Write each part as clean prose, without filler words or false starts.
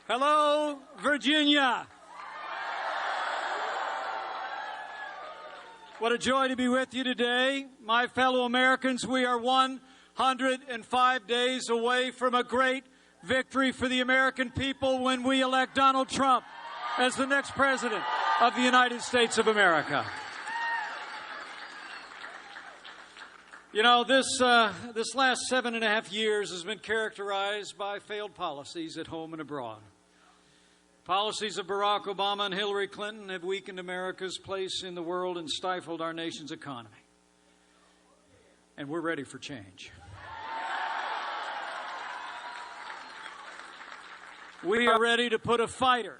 Hello, Virginia. What a joy to be with you today. My fellow Americans, we are 105 days away from a great victory for the American people when we elect Donald Trump as the next president of the United States of America. You know, this last 7.5 years has been characterized by failed policies at home and abroad. Policies of Barack Obama and Hillary Clinton have weakened America's place in the world and stifled our nation's economy. And we're ready for change. We are ready to put a fighter,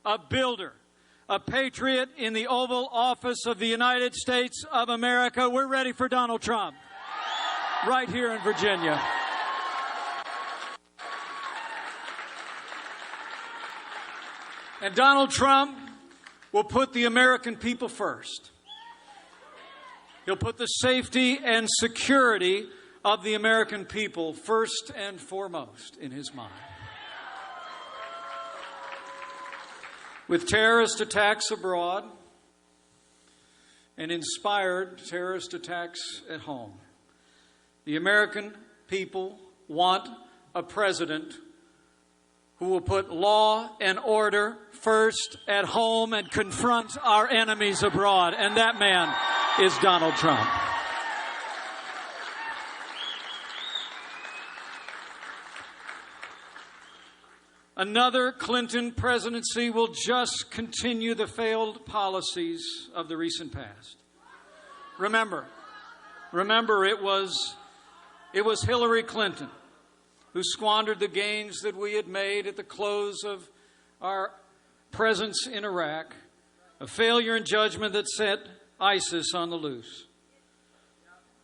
a builder, a patriot in the Oval Office of the United States of America. We're ready for Donald Trump right here in Virginia. And Donald Trump will put the American people first. He'll put the safety and security of the American people first and foremost in his mind. With terrorist attacks abroad and inspired terrorist attacks at home, the American people want a president who will put law and order first at home and confront our enemies abroad. And that man is Donald Trump. Another Clinton presidency will just continue the failed policies of the recent past. Remember, it was Hillary Clinton who squandered the gains that we had made at the close of our presence in Iraq, a failure in judgment that set ISIS on the loose.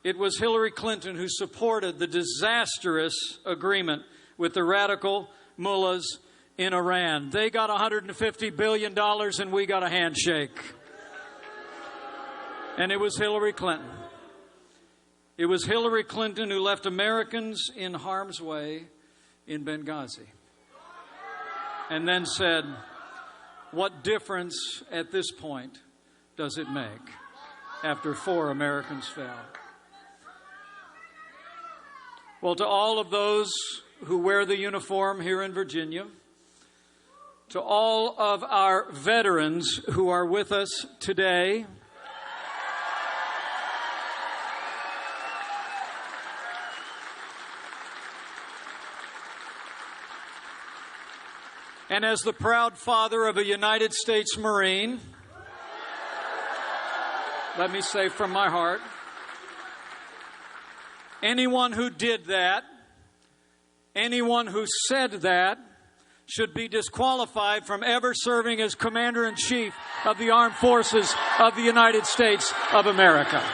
It was Hillary Clinton who supported the disastrous agreement with the radical mullahs in Iran. They got $150 billion and we got a handshake. And it was Hillary Clinton. It was Hillary Clinton who left Americans in harm's way in Benghazi. And then said, what difference at this point does it make after 4 Americans fell? Well, to all of those who wear the uniform here in Virginia, to all of our veterans who are with us today, and as the proud father of a United States Marine, let me say from my heart, anyone who did that, anyone who said that, should be disqualified from ever serving as Commander-in-Chief of the Armed Forces of the United States of America.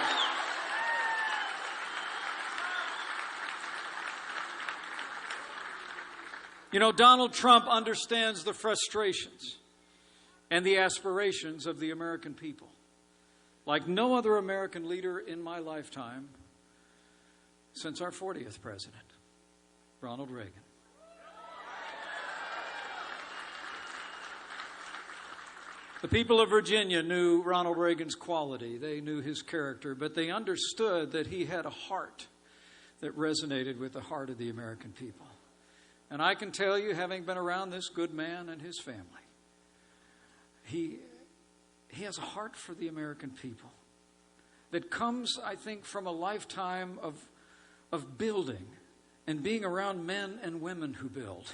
You know, Donald Trump understands the frustrations and the aspirations of the American people, like no other American leader in my lifetime since our 40th president, Ronald Reagan. The people of Virginia knew Ronald Reagan's quality. They knew his character, but they understood that he had a heart that resonated with the heart of the American people. And I can tell you, having been around this good man and his family, he has a heart for the American people that comes, I think, from a lifetime of building and being around men and women who build.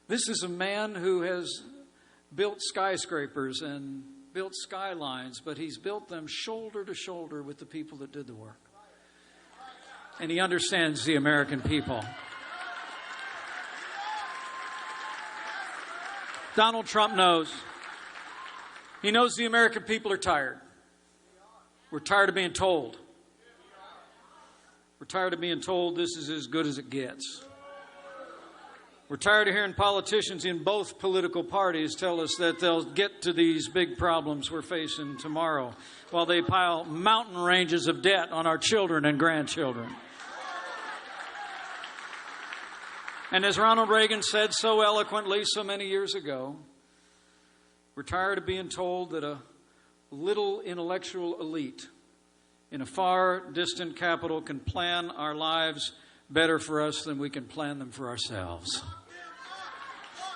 This is a man who has built skyscrapers and built skylines, but he's built them shoulder to shoulder with the people that did the work. And he understands the American people. Donald Trump knows. He knows the American people are tired. We're tired of being told. We're tired of being told this is as good as it gets. We're tired of hearing politicians in both political parties tell us that they'll get to these big problems we're facing tomorrow while they pile mountain ranges of debt on our children and grandchildren. And as Ronald Reagan said so eloquently so many years ago, we're tired of being told that a little intellectual elite in a far distant capital can plan our lives better for us than we can plan them for ourselves.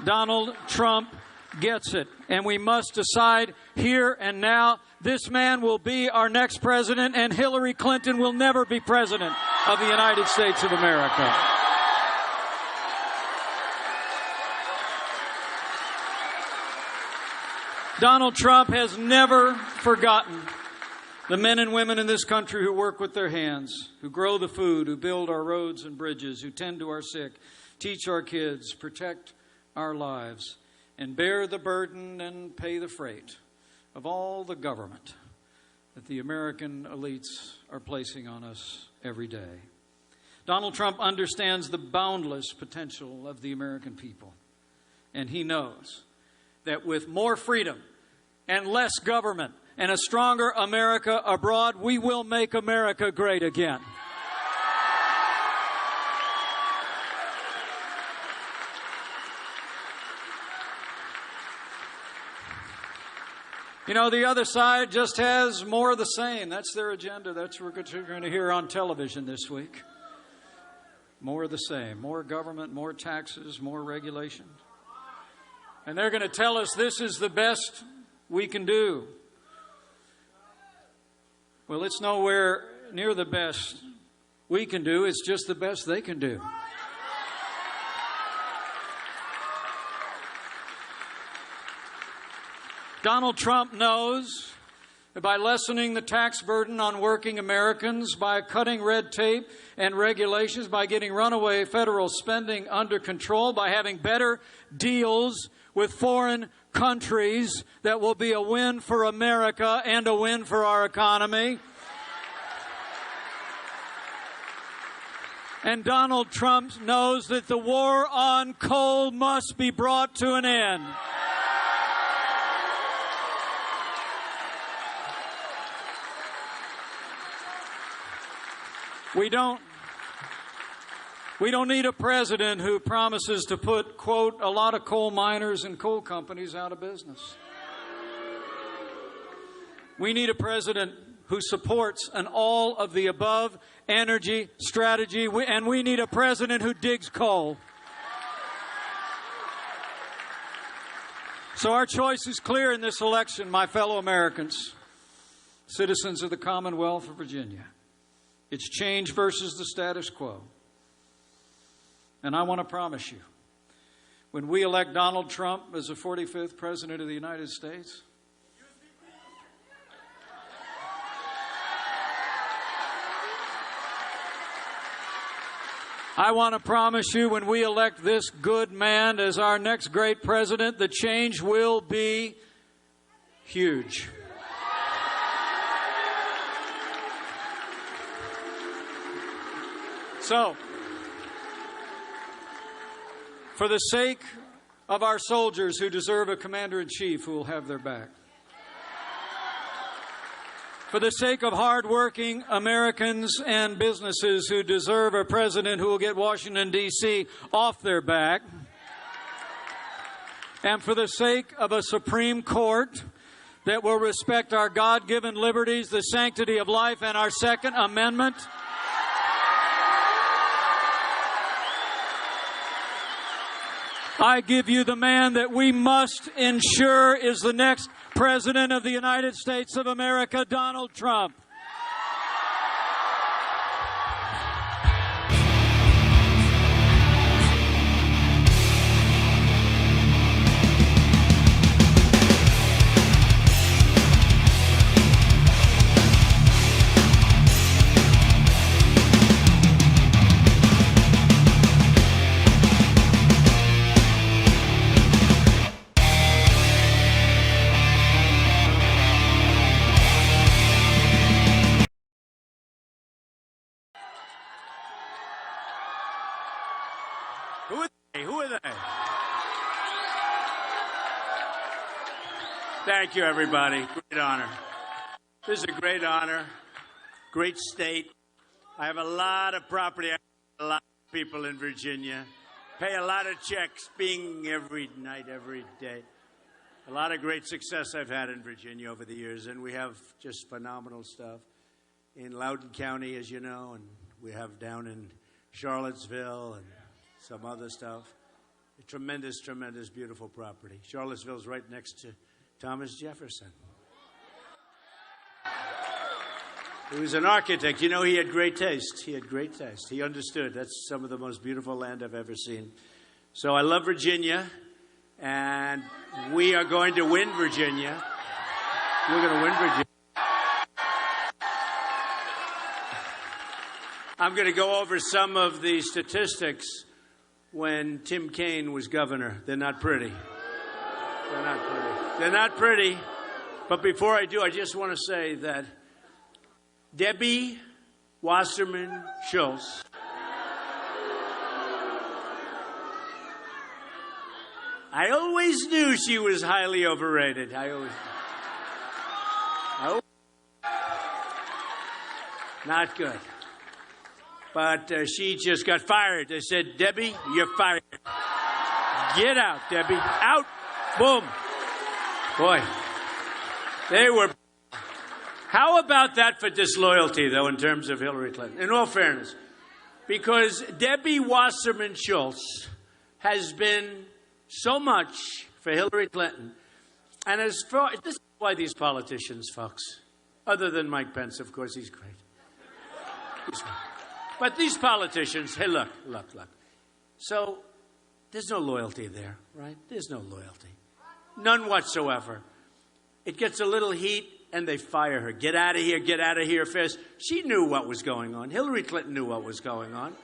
Donald Trump gets it, and we must decide here and now, this man will be our next president, and Hillary Clinton will never be president of the United States of America. Donald Trump has never forgotten the men and women in this country who work with their hands, who grow the food, who build our roads and bridges, who tend to our sick, teach our kids, protect our lives, and bear the burden and pay the freight of all the government that the American elites are placing on us every day. Donald Trump understands the boundless potential of the American people, and he knows that with more freedom and less government and a stronger America abroad, we will make America great again. You know, the other side just has more of the same. That's their agenda. That's what we're going to hear on television this week. More of the same. More government, more taxes, more regulation. And they're going to tell us this is the best we can do. Well, it's nowhere near the best we can do. It's just the best they can do. Donald Trump knows that by lessening the tax burden on working Americans, by cutting red tape and regulations, by getting runaway federal spending under control, by having better deals with foreign countries, that will be a win for America and a win for our economy. And Donald Trump knows that the war on coal must be brought to an end. We don't need a president who promises to put, quote, a lot of coal miners and coal companies out of business. We need a president who supports an all-of-the-above energy strategy, and we need a president who digs coal. So our choice is clear in this election, my fellow Americans, citizens of the Commonwealth of Virginia. It's change versus the status quo. And I want to promise you, when we elect Donald Trump as the 45th President of the United States, I want to promise you, when we elect this good man as our next great president, the change will be huge. So, for the sake of our soldiers who deserve a commander-in-chief who will have their back, for the sake of hardworking Americans and businesses who deserve a president who will get Washington, D.C. off their back, and for the sake of a Supreme Court that will respect our God-given liberties, the sanctity of life, and our Second Amendment, I give you the man that we must ensure is the next President of the United States of America, Donald Trump. Who are they? Thank you, everybody. Great honor. This is a great honor. Great state. I have a lot of property. I have a lot of people in Virginia. pay a lot of checks, being every night, every day. A lot of great success I've had in Virginia over the years, and we have just phenomenal stuff in Loudoun County, as you know, and we have down in Charlottesville and some other stuff. A tremendous, tremendous, beautiful property. Charlottesville's right next to Thomas Jefferson. He was an architect. You know, he had great taste. He had great taste. He understood. That's some of the most beautiful land I've ever seen. So I love Virginia, and we are going to win Virginia. We're going to win Virginia. I'm going to go over some of the statistics when Tim Kaine was governor. They're not pretty. They're not pretty. They're not pretty. But before I do, I just want to say that Debbie Wasserman Schultz I always knew she was highly overrated. Not good. But she just got fired. They said, Debbie, you're fired. Get out, Debbie. Out. Boom. Boy, they were. How about that for disloyalty, though, in terms of Hillary Clinton? In all fairness. Because Debbie Wasserman Schultz has been so much for Hillary Clinton. And this is why these politicians, folks, other than Mike Pence, of course, he's great. He's great. But these politicians, hey, look. So there's no loyalty there, right? There's no loyalty. None whatsoever. It gets a little heat, and they fire her. Get out of here fast. She knew what was going on. Hillary Clinton knew what was going on.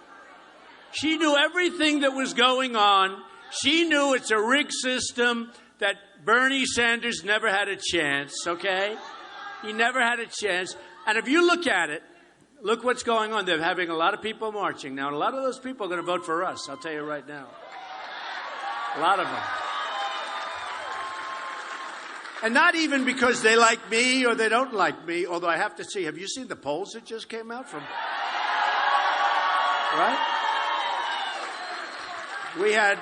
She knew everything that was going on. She knew it's a rigged system, that Bernie Sanders never had a chance, okay? He never had a chance. And if you look at it, look what's going on. They're having a lot of people marching now. And a lot of those people are going to vote for us, I'll tell you right now. A lot of them. And not even because they like me or they don't like me, although I have to see, have you seen the polls that just came out from? Right? We had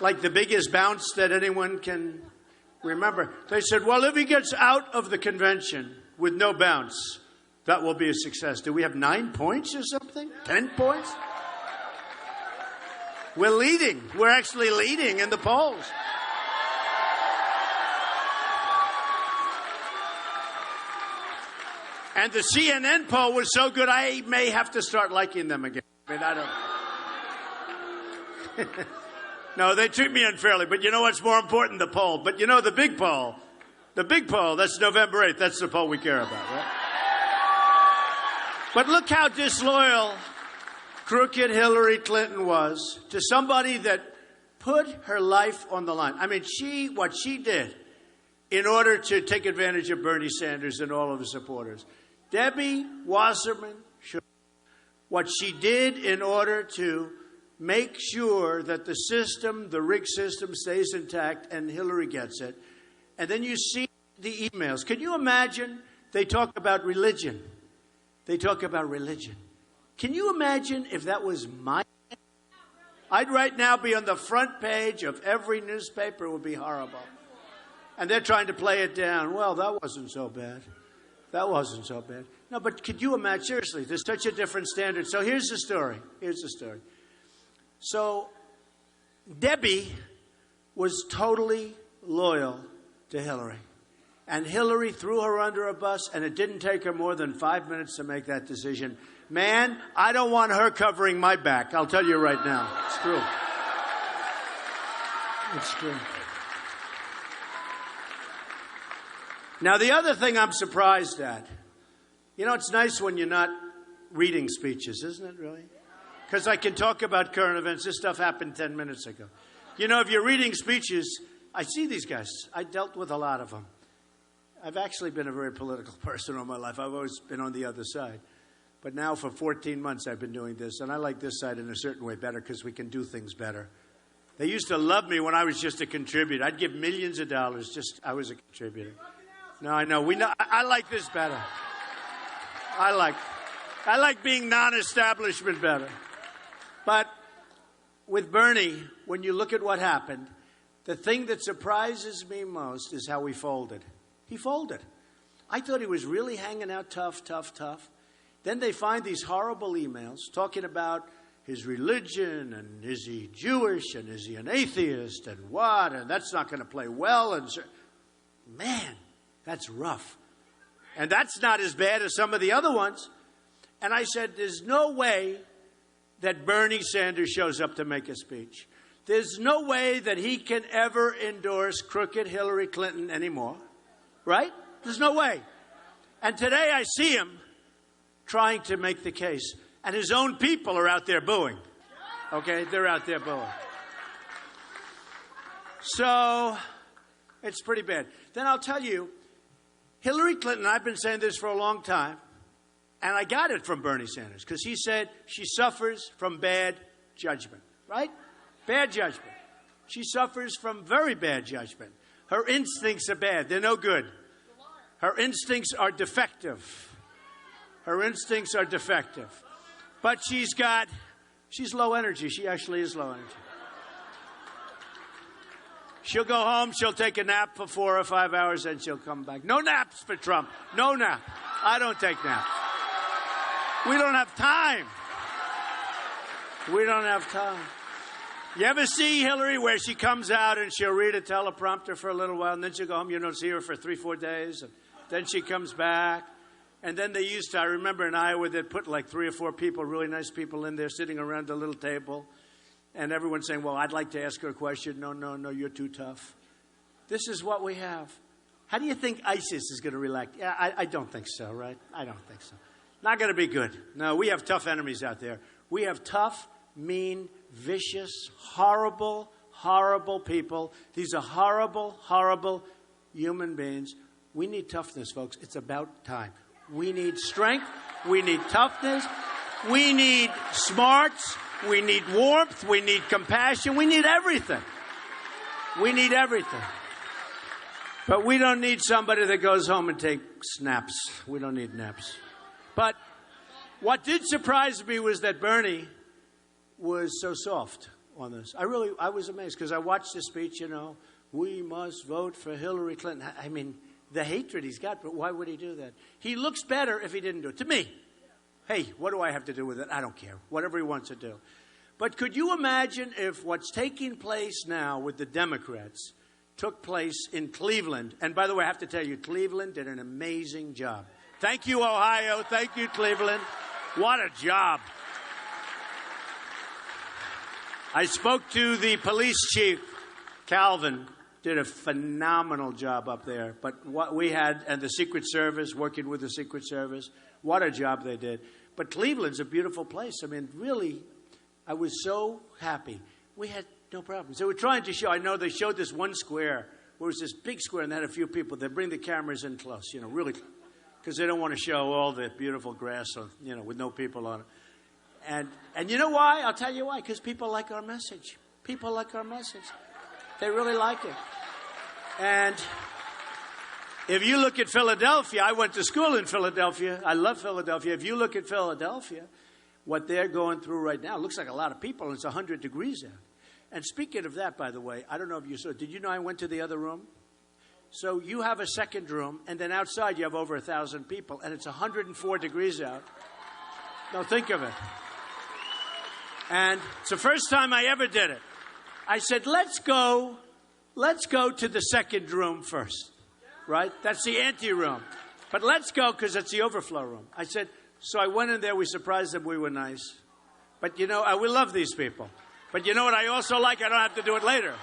like the biggest bounce that anyone can remember. They said, well, if he gets out of the convention with no bounce, that will be a success. Do we have 9 points or something? 10 points? We're leading. We're actually leading in the polls. And the CNN poll was so good, I may have to start liking them again. I mean, I don't. No, they treat me unfairly. But you know what's more important? The poll. But you know, the big poll, that's November 8th. That's the poll we care about, right? But look how disloyal crooked Hillary Clinton was to somebody that put her life on the line. I mean, what she did in order to take advantage of Bernie Sanders and all of his supporters. Debbie Wasserman Schultz, what she did in order to make sure that the system, the rigged system, stays intact and Hillary gets it. And then you see the emails. Can you imagine? They talk about religion. Can you imagine if that was my? I'd right now be on the front page of every newspaper. It would be horrible. And they're trying to play it down. Well, that wasn't so bad. No, but could you imagine? Seriously, there's such a different standard. So here's the story. So Debbie was totally loyal to Hillary. And Hillary threw her under a bus, and it didn't take her more than 5 minutes to make that decision. Man, I don't want her covering my back. I'll tell you right now. It's true. It's true. Now, the other thing I'm surprised at, you know, it's nice when you're not reading speeches, isn't it, really? Because I can talk about current events. This stuff happened 10 minutes ago. You know, if you're reading speeches, I see these guys. I dealt with a lot of them. I've actually been a very political person all my life. I've always been on the other side. But now for 14 months I've been doing this, and I like this side in a certain way better because we can do things better. They used to love me when I was just a contributor. I'd give millions of dollars I was a contributor. No, I know. I like this better. I like being non-establishment better. But with Bernie, when you look at what happened, the thing that surprises me most is how he folded. He folded. I thought he was really hanging out tough. Then they find these horrible emails talking about his religion, and is he Jewish, and is he an atheist, and what, and that's not going to play well. And man, that's rough. And that's not as bad as some of the other ones. And I said, there's no way that Bernie Sanders shows up to make a speech. There's no way that he can ever endorse crooked Hillary Clinton anymore. Right? There's no way. And today I see him trying to make the case. And his own people are out there booing. Okay? They're out there booing. So, it's pretty bad. Then I'll tell you, Hillary Clinton, I've been saying this for a long time, and I got it from Bernie Sanders, because he said she suffers from bad judgment. Right? Bad judgment. She suffers from very bad judgment. Her instincts are bad. They're no good. Her instincts are defective. Her instincts are defective. But she's low energy. She actually is low energy. She'll go home, she'll take a nap for 4 or 5 hours, and she'll come back. No naps for Trump. No nap. I don't take naps. We don't have time. We don't have time. You ever see Hillary where she comes out and she'll read a teleprompter for a little while, and then she'll go home, you don't see her for 3-4 days, and then she comes back. And then they used to, I remember in Iowa, they'd put like 3 or 4 people, really nice people in there sitting around a little table. And everyone's saying, well, I'd like to ask her a question. No, you're too tough. This is what we have. How do you think ISIS is going to react? Yeah, I don't think so, right? I don't think so. Not going to be good. No, we have tough enemies out there. We have tough, mean, vicious, horrible people. These are horrible human beings. We need toughness, folks. It's about time. We need strength. We need toughness. We need smarts. We need warmth. We need compassion. We need everything. We need everything. But we don't need somebody that goes home and takes naps. We don't need naps. But what did surprise me was that Bernie was so soft on this. I was amazed, because I watched the speech, we must vote for Hillary Clinton. I mean, the hatred he's got, but why would he do that? He looks better if he didn't do it. To me, hey, what do I have to do with it? I don't care. Whatever he wants to do. But could you imagine if what's taking place now with the Democrats took place in Cleveland? And by the way, I have to tell you, Cleveland did an amazing job. Thank you, Ohio. Thank you, Cleveland. What a job. I spoke to the police chief, Calvin. Did a phenomenal job up there. But what we had, and the Secret Service, working with the Secret Service, what a job they did. But Cleveland's a beautiful place. I mean, really, I was so happy. We had no problems. They were trying to show, I know they showed this one square, where it was this big square, and they had a few people. They bring the cameras in close, really, because they don't want to show all the beautiful grass, with no people on it. And you know why? I'll tell you why. Because people like our message. People like our message. They really like it. And if you look at Philadelphia, I went to school in Philadelphia. I love Philadelphia. If you look at Philadelphia, what they're going through right now, it looks like a lot of people, and it's 100 degrees out. And speaking of that, by the way, I don't know if you saw, did you know I went to the other room? So you have a second room, and then outside you have over 1,000 people, and it's 104 degrees out. Now think of it. And it's the first time I ever did it. I said, let's go to the second room first, right? That's the ante room. But let's go because it's the overflow room. I said, so I went in there. We surprised them. We were nice. But, we love these people. But you know what I also like? I don't have to do it later.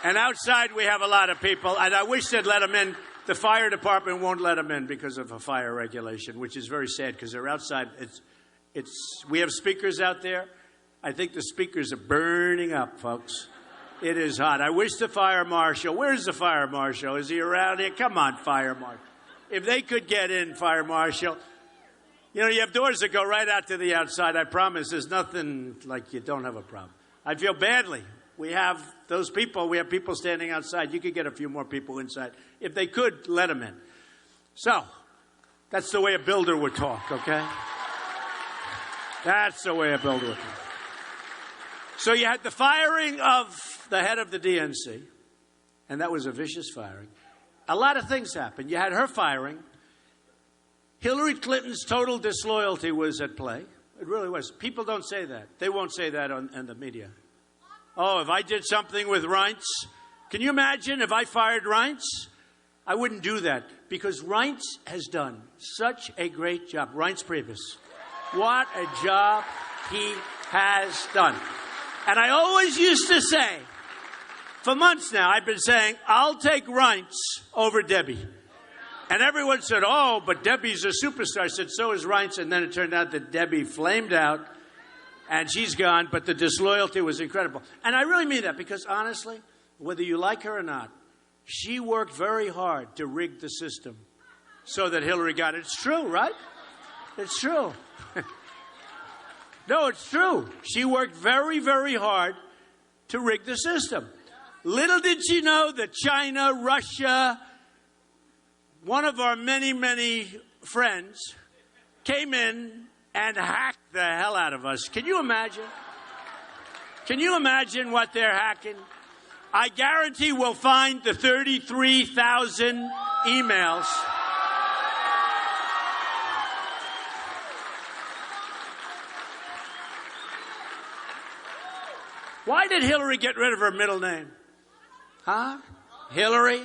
And outside we have a lot of people. And I wish they'd let them in. The fire department won't let them in because of a fire regulation, which is very sad because they're outside. We have speakers out there. I think the speakers are burning up, folks. It is hot. I wish the fire marshal, where's the fire marshal? Is he around here? Come on, fire marshal. If they could get in, fire marshal. You have doors that go right out to the outside. I promise there's nothing like you don't have a problem. I feel badly. We have those people. We have people standing outside. You could get a few more people inside. If they could, let them in. So, that's the way a builder would talk, okay? That's the way a builder would talk. So you had the firing of the head of the DNC, and that was a vicious firing. A lot of things happened. You had her firing. Hillary Clinton's total disloyalty was at play. It really was. People don't say that. They won't say that in the media. Oh, if I did something with Reince, can you imagine if I fired Reince? I wouldn't do that because Reince has done such a great job. Reince Priebus. What a job he has done. And I always used to say, for months now, I've been saying, I'll take Reince over Debbie. And everyone said, oh, but Debbie's a superstar. I said, so is Reince. And then it turned out that Debbie flamed out, and she's gone, but the disloyalty was incredible. And I really mean that because, honestly, whether you like her or not, she worked very hard to rig the system so that Hillary got it. It's true, right? It's true. No, it's true. She worked very, very hard to rig the system. Little did she know that China, Russia, one of our many, many friends came in and hacked the hell out of us. Can you imagine? Can you imagine what they're hacking? I guarantee we'll find the 33,000 emails. Why did Hillary get rid of her middle name? Huh? Hillary?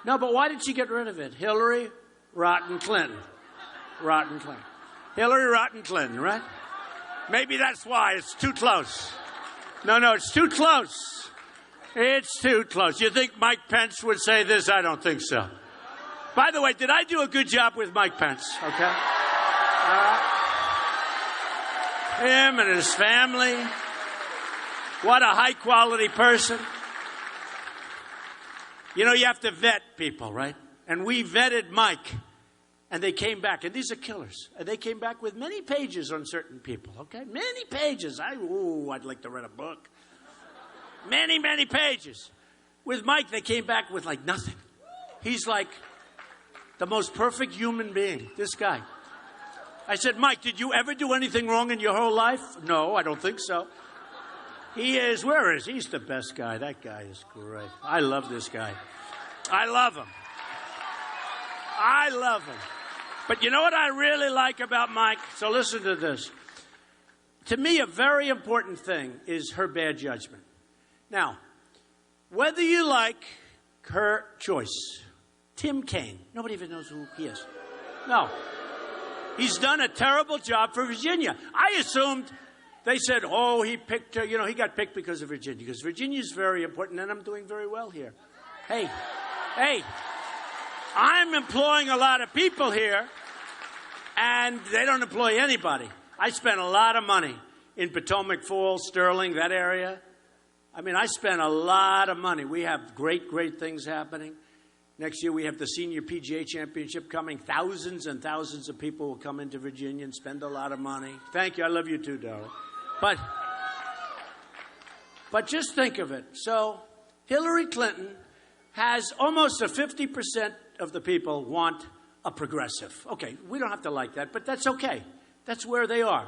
No, but why did she get rid of it? Hillary Rotten Clinton. Rotten Clinton. Hillary Rotten Clinton, right? Maybe that's why. It's too close. No, it's too close. It's too close. You think Mike Pence would say this? I don't think so. By the way, did I do a good job with Mike Pence? Okay? Him and his family. What a high-quality person. You know, you have to vet people, right? And we vetted Mike, and they came back. And these are killers. And they came back with many pages on certain people, okay? Many pages. I'd like to write a book. Many, many pages. With Mike, they came back with, like, nothing. He's like the most perfect human being, this guy. I said, Mike, did you ever do anything wrong in your whole life? No, I don't think so. He is, where is he? He's the best guy. That guy is great. I love this guy. I love him. I love him. But you know what I really like about Mike? So listen to this. To me, a very important thing is her bad judgment. Now, whether you like her choice, Tim Kaine, nobody even knows who he is. No. He's done a terrible job for Virginia. I assumed they said, oh, he picked her. You know, he got picked because of Virginia. Because Virginia is very important, and I'm doing very well here. Hey, I'm employing a lot of people here, and they don't employ anybody. I spent a lot of money in Potomac Falls, Sterling, that area. I mean, I spent a lot of money. We have great, great things happening. Next year, we have the Senior PGA Championship coming. Thousands and thousands of people will come into Virginia and spend a lot of money. Thank you. I love you too, darling. But just think of it. So Hillary Clinton has almost 50% of the people want a progressive. Okay, we don't have to like that, but that's okay. That's where they are.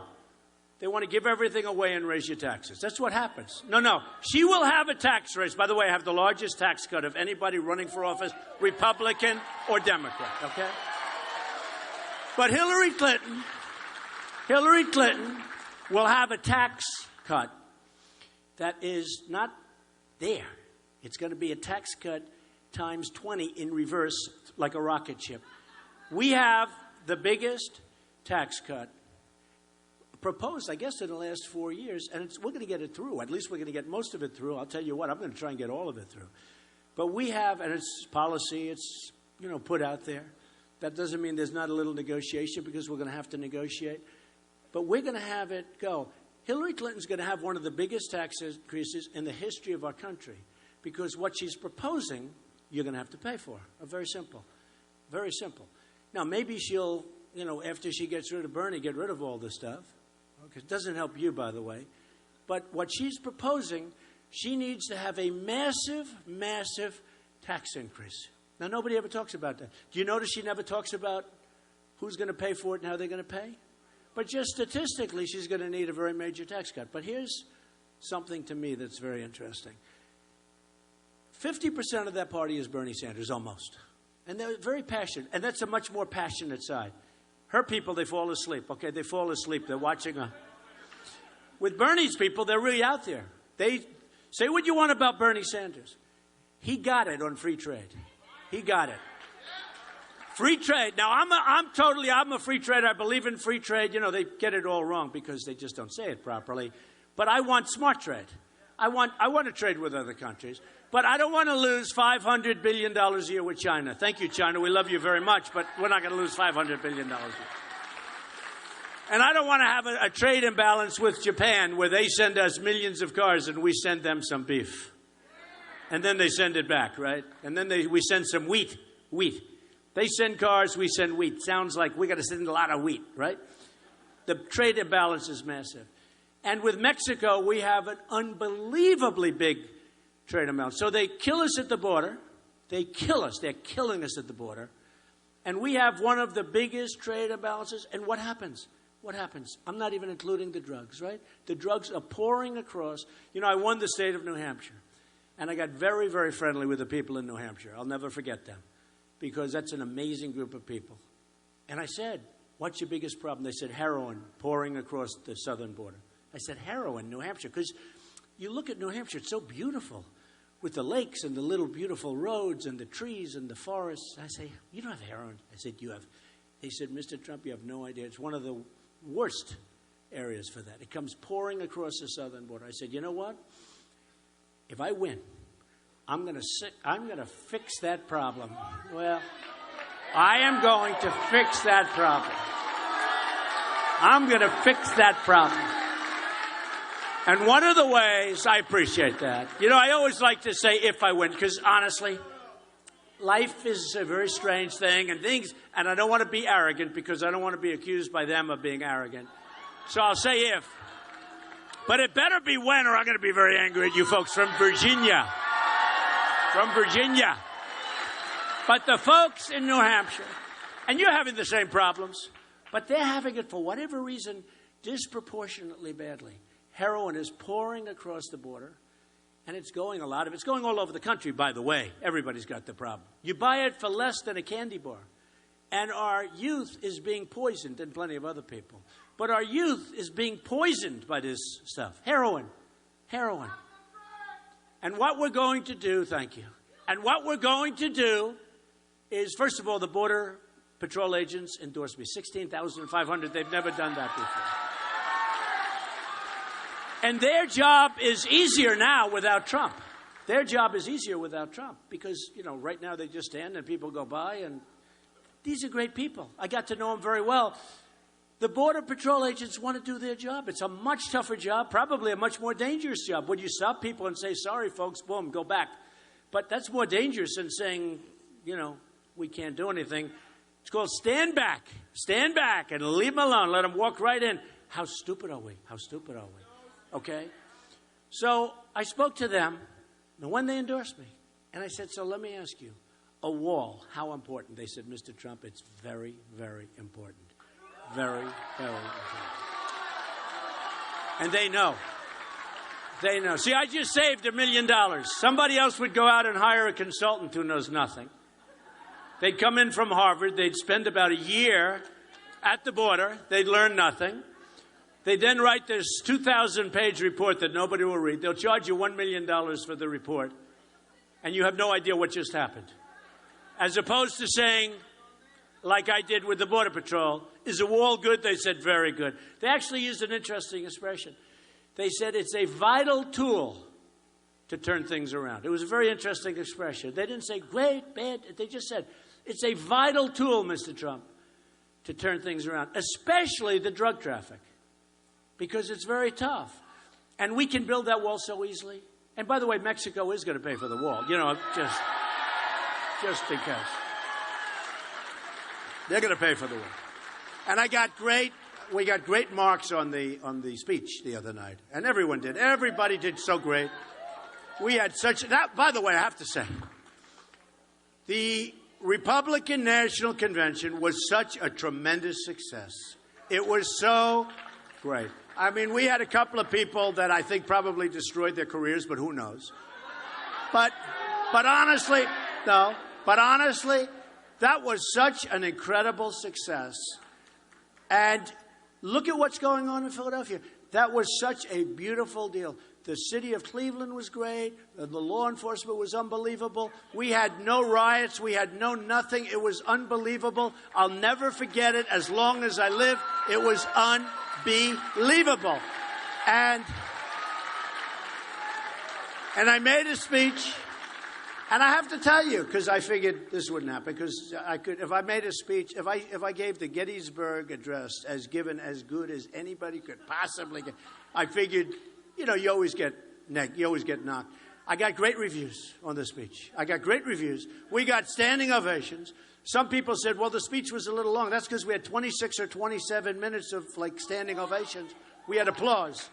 They want to give everything away and raise your taxes. That's what happens. No. She will have a tax raise. By the way, I have the largest tax cut of anybody running for office, Republican or Democrat, okay? But Hillary Clinton will have a tax cut that is not there. It's going to be a tax cut times 20 in reverse, like a rocket ship. We have the biggest tax cut proposed, I guess, in the last 4 years, and we're going to get it through. At least we're going to get most of it through. I'll tell you what, I'm going to try and get all of it through. But we have, and it's policy, it's, put out there. That doesn't mean there's not a little negotiation, because we're going to have to negotiate. But we're going to have it go. Hillary Clinton's going to have one of the biggest tax increases in the history of our country, because what she's proposing, you're going to have to pay for. Very simple. Very simple. Now, maybe she'll, after she gets rid of Bernie, get rid of all this stuff. Okay, it doesn't help you, by the way. But what she's proposing, she needs to have a massive, massive tax increase. Now, nobody ever talks about that. Do you notice she never talks about who's going to pay for it and how they're going to pay? But just statistically, she's going to need a very major tax cut. But here's something to me that's very interesting. 50% of that party is Bernie Sanders, almost. And they're very passionate. And that's a much more passionate side. Her people, they fall asleep. Okay, they fall asleep. They're watching a... With Bernie's people, they're really out there. They say what you want about Bernie Sanders. He got it on free trade. He got it. Free trade. Now, I'm a free trader. I believe in free trade. You know, they get it all wrong because they just don't say it properly. But I want smart trade. I want to trade with other countries. But I don't want to lose $500 billion a year with China. Thank you, China. We love you very much, but we're not going to lose $500 billion a year. And I don't want to have a trade imbalance with Japan where they send us millions of cars and we send them some beef. And then they send it back, right? And then we send some wheat. They send cars, we send wheat. Sounds like we got to send a lot of wheat, right? The trade imbalance is massive. And with Mexico, we have an unbelievably big trade amount. So they kill us at the border. They kill us. They're killing us at the border. And we have one of the biggest trade imbalances. And what happens? What happens? I'm not even including the drugs, right? The drugs are pouring across. You know, I won the state of New Hampshire. And I got very, very friendly with the people in New Hampshire. I'll never forget them. Because that's an amazing group of people. And I said, what's your biggest problem? They said, heroin pouring across the southern border. I said, heroin, New Hampshire. Because you look at New Hampshire, it's so beautiful. With the lakes and the little beautiful roads and the trees and the forests. I say, you don't have heroin. I said, you have. They said, Mr. Trump, you have no idea. It's one of the worst areas for that. It comes pouring across the southern border. I said, you know what? If I win, I'm going to fix that problem. Well, I am going to fix that problem. I'm going to fix that problem. And one of the ways, I appreciate that. You know, I always like to say if I win, because honestly, life is a very strange thing and I don't want to be arrogant because I don't want to be accused by them of being arrogant. So I'll say if. But it better be when or I'm going to be very angry at you folks from Virginia. From Virginia. But the folks in New Hampshire, and you're having the same problems, but they're having it for whatever reason disproportionately badly. Heroin is pouring across the border. And it's going all over the country, by the way. Everybody's got the problem. You buy it for less than a candy bar. And our youth is being poisoned, and plenty of other people. But our youth is being poisoned by this stuff. Heroin. And what we're going to do, thank you. And what we're going to do is, first of all, the Border Patrol agents endorse me. 16,500. They've never done that before. And their job is easier now without Trump. Their job is easier without Trump because, you know, right now they just stand and people go by and these are great people. I got to know them very well. The Border Patrol agents want to do their job. It's a much tougher job, probably a much more dangerous job. When you stop people and say, sorry, folks, boom, go back. But that's more dangerous than saying, you know, we can't do anything. It's called stand back and leave them alone. Let them walk right in. How stupid are we? Okay? So I spoke to them, and when they endorsed me, and I said, so let me ask you, a wall, how important? They said, Mr. Trump, it's very, very important. Very, very important. And they know. See, I just saved $1 million. Somebody else would go out and hire a consultant who knows nothing. They'd come in from Harvard. They'd spend about a year at the border. They'd learn nothing. They then write this 2,000-page report that nobody will read. They'll charge you $1 million for the report, and you have no idea what just happened. As opposed to saying, like I did with the Border Patrol, is the wall good? They said, very good. They actually used an interesting expression. They said it's a vital tool to turn things around. It was a very interesting expression. They didn't say great, bad. They just said, it's a vital tool, Mr. Trump, to turn things around, especially the drug traffic. Because it's very tough. And we can build that wall so easily. And by the way, Mexico is going to pay for the wall. You know, just because. They're going to pay for the wall. And we got great marks on the speech the other night. And everyone did. Everybody did so great. We had by the way, I have to say, the Republican National Convention was such a tremendous success. It was so great. I mean, we had a couple of people that I think probably destroyed their careers, but who knows? But honestly, no. But honestly, that was such an incredible success. And look at what's going on in Philadelphia. That was such a beautiful deal. The city of Cleveland was great. The law enforcement was unbelievable. We had no riots. We had no nothing. It was unbelievable. I'll never forget it as long as I live. It was unbelievable. And I made a speech. And I have to tell you, because I figured this wouldn't happen, because I could, if I made a speech, if I gave the Gettysburg Address as given as good as anybody could possibly get, I figured, you know, you always get knocked. I got great reviews on the speech. I got great reviews. We got standing ovations. Some people said, well, the speech was a little long. That's because we had 26 or 27 minutes of, like, standing ovations. We had applause.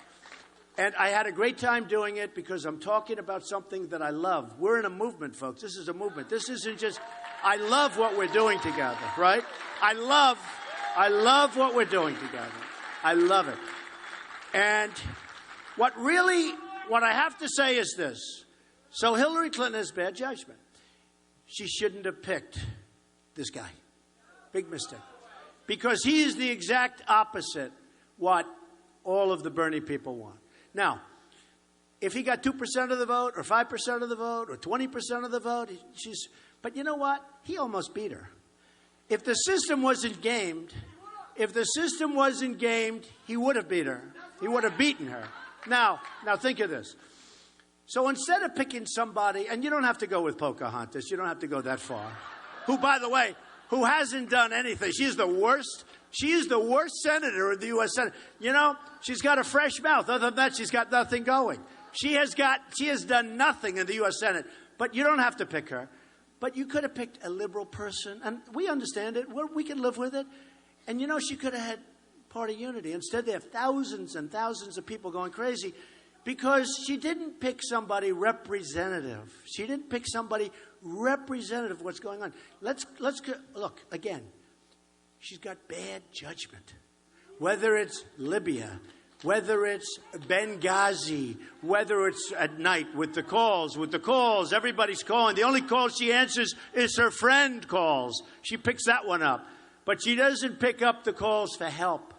And I had a great time doing it because I'm talking about something that I love. We're in a movement, folks. This is a movement. This isn't just, I love what we're doing together, right? I love what we're doing together. I love it. And what I have to say is this. So Hillary Clinton has bad judgment. She shouldn't have picked this guy. Big mistake. Because he is the exact opposite what all of the Bernie people want. Now, if he got 2% of the vote or 5% of the vote or 20% of the vote, but you know what? He almost beat her. If the system wasn't gamed, he would have beat her. He would have beaten her. Now think of this. So instead of picking somebody, and you don't have to go with Pocahontas, you don't have to go that far, who, by the way, who hasn't done anything. She's the worst senator in the U.S. Senate. You know, she's got a fresh mouth. Other than that, she's got nothing going. She has done nothing in the U.S. Senate. But you don't have to pick her. But you could have picked a liberal person. And we understand it. We can live with it. And, you know, she could have had party unity. Instead, they have thousands and thousands of people going crazy because she didn't pick somebody representative. She didn't pick somebody representative of what's going on. Let's look, again. She's got bad judgment. Whether it's Libya, whether it's Benghazi, whether it's at night with the calls, everybody's calling. The only call she answers is her friend calls. She picks that one up. But she doesn't pick up the calls for help.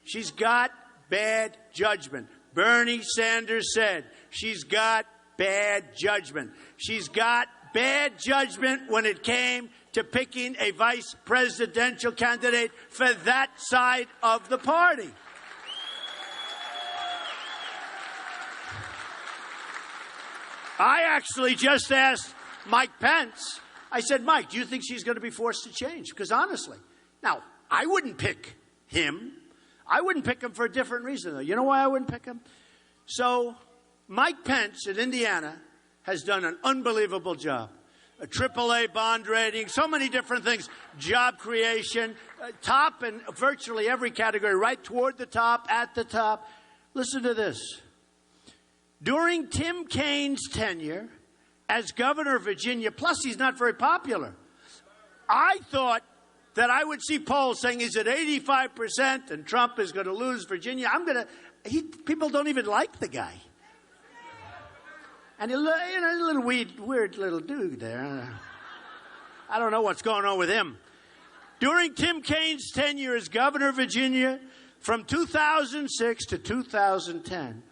She's got bad judgment. Bernie Sanders said she's got bad judgment. She's got bad judgment when it came to picking a vice presidential candidate for that side of the party. I actually just asked Mike Pence. I said, Mike, do you think she's going to be forced to change? Because honestly, now, I wouldn't pick him. I wouldn't pick him for a different reason, though. You know why I wouldn't pick him? So Mike Pence in Indiana has done an unbelievable job. A AAA bond rating, so many different things, job creation, top in virtually every category, right toward the top, at the top. Listen to this. During Tim Kaine's tenure as governor of Virginia, plus he's not very popular, I thought that I would see polls saying he's at 85% and Trump is going to lose Virginia. People don't even like the guy. And a little weird little dude there. I don't know what's going on with him. During Tim Kaine's tenure as governor of Virginia from 2006 to 2010,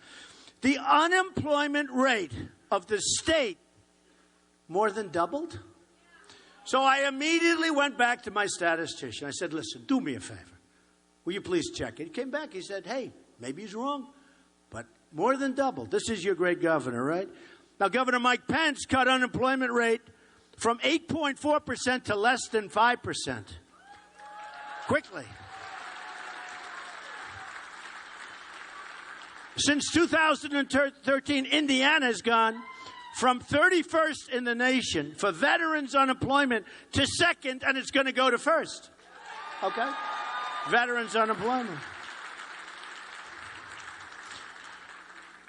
the unemployment rate of the state more than doubled. So I immediately went back to my statistician. I said, listen, do me a favor. Will you please check it? He came back. He said, hey, maybe he's wrong, but more than doubled. This is your great governor, right? Now, Governor Mike Pence cut unemployment rate from 8.4% to less than 5%. Quickly. Since 2013, Indiana has gone from 31st in the nation for veterans unemployment to second, and it's going to go to first. Okay? Veterans unemployment.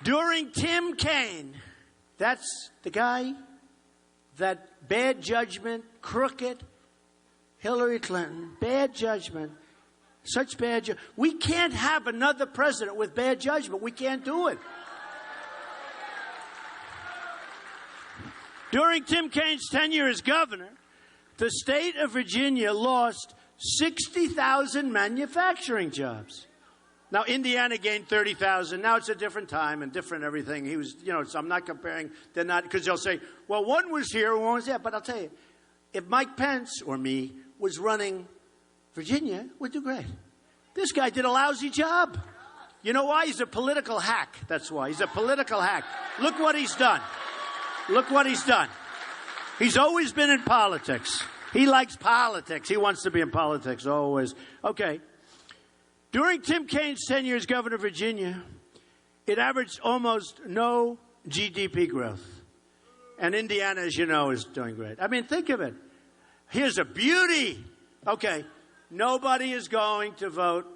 During Tim Kaine, that's the guy that bad judgment, crooked, Hillary Clinton, bad judgment. Such bad judgment. We can't have another president with bad judgment. We can't do it. During Tim Kaine's tenure as governor, the state of Virginia lost 60,000 manufacturing jobs. Now, Indiana gained 30,000. Now it's a different time and different everything. He was, so I'm not comparing. They're not, because they'll say, well, one was here, one was there. But I'll tell you, if Mike Pence or me was running Virginia, we'd do great. This guy did a lousy job. You know why? He's a political hack. That's why. He's a political hack. Look what he's done. Look what he's done. He's always been in politics. He likes politics. He wants to be in politics always. Okay. During Tim Kaine's tenure as governor of Virginia, it averaged almost no GDP growth. And Indiana, as you know, is doing great. I mean, think of it. Here's a beauty. Okay. Nobody is going to vote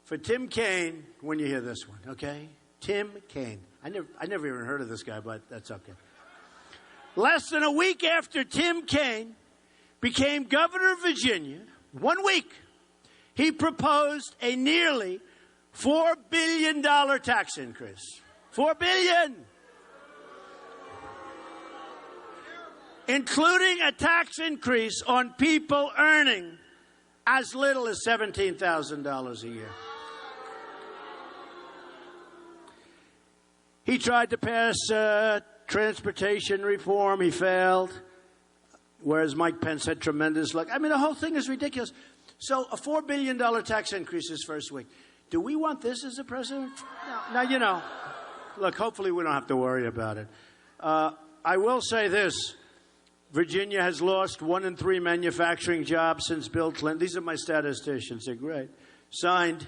for Tim Kaine when you hear this one, okay? Tim Kaine. I never even heard of this guy, but that's okay. Less than a week after Tim Kaine became governor of Virginia, 1 week, he proposed a nearly $4 billion tax increase. $4 billion! Including a tax increase on people earning as little as $17,000 a year. He tried to pass transportation reform. He failed. Whereas Mike Pence had tremendous luck. I mean, the whole thing is ridiculous. So a $4 billion tax increase his first week. Do we want this as a president? No. Now, look, hopefully we don't have to worry about it. I will say this. Virginia has lost 1 in 3 manufacturing jobs since Bill Clinton. These are my statisticians. They're great. Signed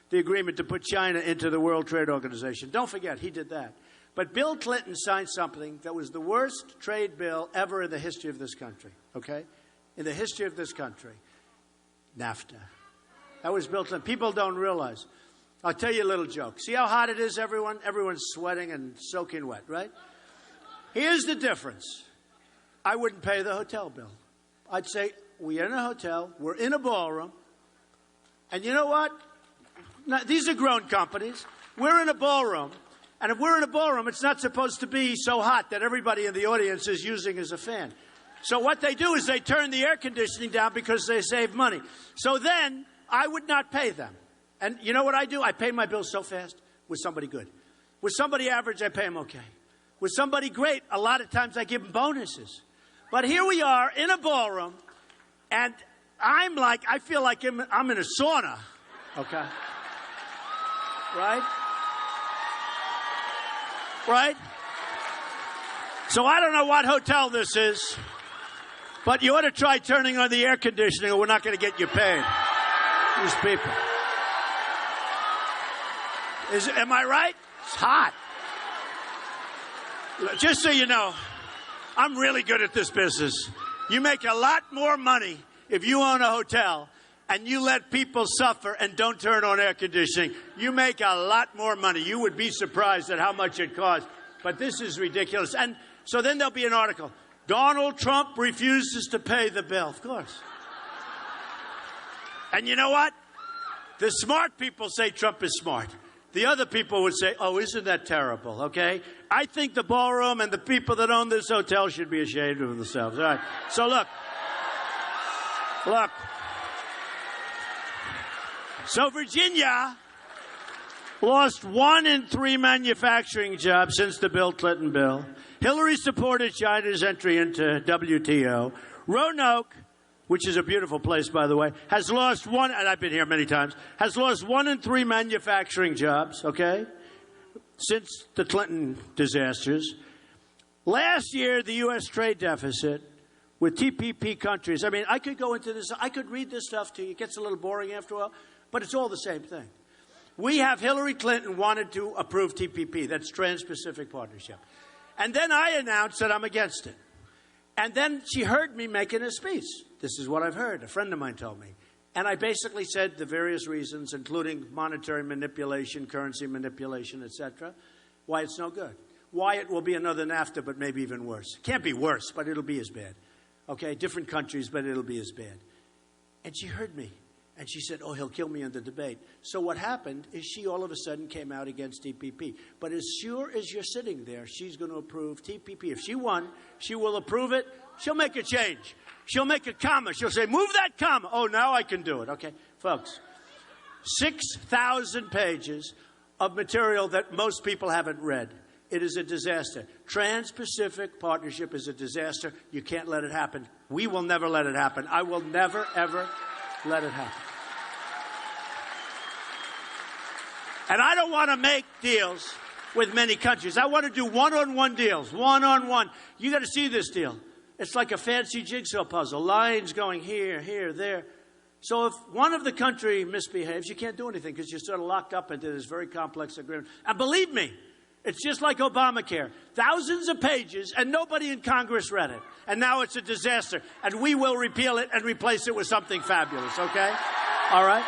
the agreement to put China into the World Trade Organization. Don't forget, he did that. But Bill Clinton signed something that was the worst trade bill ever in the history of this country, okay? In the history of this country. NAFTA. That was Bill Clinton. People don't realize. I'll tell you a little joke. See how hot it is, everyone? Everyone's sweating and soaking wet, right? Here's the difference. I wouldn't pay the hotel bill. I'd say, we're in a hotel, we're in a ballroom, and you know what? Now, these are grown companies. We're in a ballroom, and if we're in a ballroom, it's not supposed to be so hot that everybody in the audience is using as a fan. So what they do is they turn the air conditioning down because they save money. So then, I would not pay them. And you know what I do? I pay my bills so fast with somebody good. With somebody average, I pay them okay. With somebody great, a lot of times I give them bonuses. But here we are in a ballroom, and I feel like I'm in a sauna, okay? Right? Right? So I don't know what hotel this is, but you ought to try turning on the air conditioning or we're not going to get you paid. These people. Am I right? It's hot. Just so you know, I'm really good at this business. You make a lot more money if you own a hotel and you let people suffer and don't turn on air conditioning. You make a lot more money. You would be surprised at how much it costs. But this is ridiculous. And so then there'll be an article. Donald Trump refuses to pay the bill. Of course. And you know what? The smart people say Trump is smart. The other people would say, oh, isn't that terrible, okay? I think the ballroom and the people that own this hotel should be ashamed of themselves. All right. So look. So Virginia lost 1 in 3 manufacturing jobs since the Bill Clinton bill. Hillary supported China's entry into WTO. Roanoke, which is a beautiful place, by the way, has lost 1, and I've been here many times, has lost 1 in 3 manufacturing jobs, okay, since the Clinton disasters. Last year, the U.S. trade deficit with TPP countries, I mean, I could go into this, I could read this stuff to you. It gets a little boring after a while, but it's all the same thing. We have Hillary Clinton wanted to approve TPP, that's Trans-Pacific Partnership. And then I announced that I'm against it. And then she heard me making a speech. This is what I've heard. A friend of mine told me. And I basically said the various reasons, including monetary manipulation, currency manipulation, etc., why it's no good. Why it will be another NAFTA, but maybe even worse. Can't be worse, but it'll be as bad. Okay, different countries, but it'll be as bad. And she heard me. And she said, oh, he'll kill me in the debate. So what happened is she all of a sudden came out against TPP. But as sure as you're sitting there, she's going to approve TPP. If she won, she will approve it. She'll make a change. She'll make a comma. She'll say, move that comma. Oh, now I can do it. Okay, folks, 6,000 pages of material that most people haven't read. It is a disaster. Trans-Pacific Partnership is a disaster. You can't let it happen. We will never let it happen. I will never, ever let it happen. And I don't want to make deals with many countries. I want to do one-on-one deals, one-on-one. You got to see this deal. It's like a fancy jigsaw puzzle. Lines going here, here, there. So if one of the country misbehaves, you can't do anything because you're sort of locked up into this very complex agreement. And believe me, it's just like Obamacare. Thousands of pages, and nobody in Congress read it. And now it's a disaster. And we will repeal it and replace it with something fabulous, okay? All right?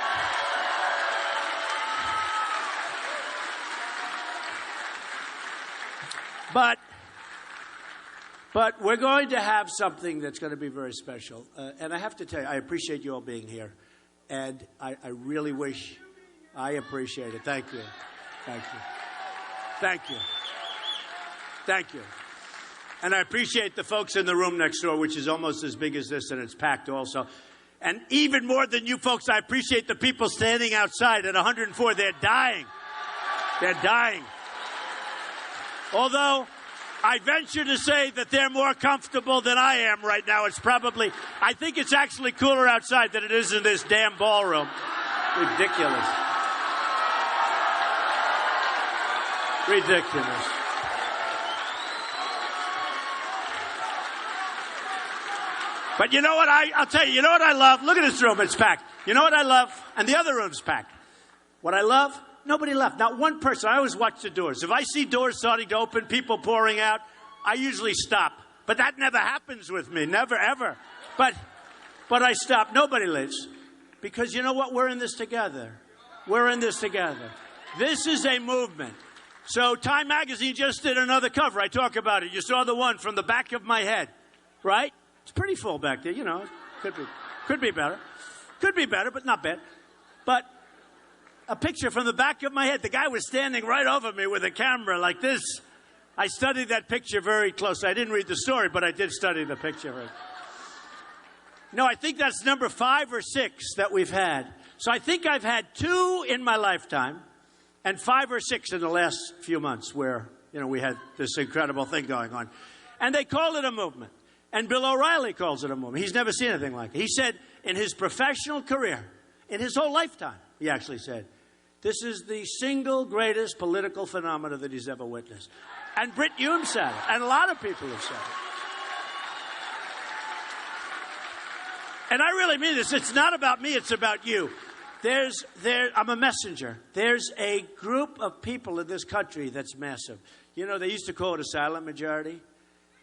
But we're going to have something that's going to be very special. And I have to tell you, I appreciate you all being here. And I really wish, I appreciate it. Thank you. Thank you. Thank you. Thank you. And I appreciate the folks in the room next door, which is almost as big as this, and it's packed also. And even more than you folks, I appreciate the people standing outside at 104. They're dying. They're dying. Although I venture to say that they're more comfortable than I am right now. It's probably, I think it's actually cooler outside than it is in this damn ballroom. Ridiculous. Ridiculous. But you know what? I'll tell you, you know what I love? Look at this room. It's packed. You know what I love? And the other room's packed. What I love? Nobody left. Not one person. I always watch the doors. If I see doors starting to open, people pouring out, I usually stop. But that never happens with me. Never, ever. But I stop. Nobody leaves. Because you know what? We're in this together. We're in this together. This is a movement. So Time Magazine just did another cover. I talk about it. You saw the one from the back of my head, right? It's pretty full back there. You know, could be better. Could be better, but not bad. But a picture from the back of my head. The guy was standing right over me with a camera like this. I studied that picture very closely. I didn't read the story, but I did study the picture. No, I think that's number 5 or 6 that we've had. So I think I've had 2 in my lifetime and 5 or 6 in the last few months where, you know, we had this incredible thing going on. And they call it a movement. And Bill O'Reilly calls it a movement. He's never seen anything like it. He said in his professional career, in his whole lifetime, he actually said, this is the single greatest political phenomena that he's ever witnessed. And Britt Hume said it, and a lot of people have said it. And I really mean this. It's not about me. It's about you. I'm a messenger. There's a group of people in this country that's massive. You know, they used to call it a silent majority.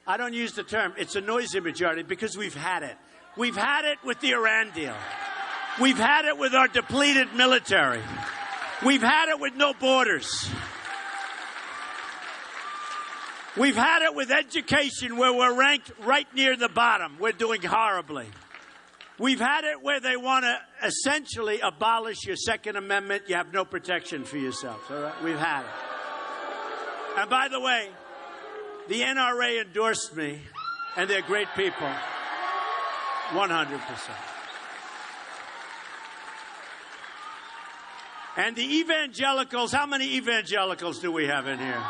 I don't use the term. It's a noisy majority because we've had it. We've had it with the Iran deal. We've had it with our depleted military. We've had it with no borders. We've had it with education where we're ranked right near the bottom. We're doing horribly. We've had it where they want to essentially abolish your Second Amendment. You have no protection for yourself. All right? We've had it. And by the way, the NRA endorsed me, and they're great people. 100%. And the evangelicals, how many evangelicals do we have in here?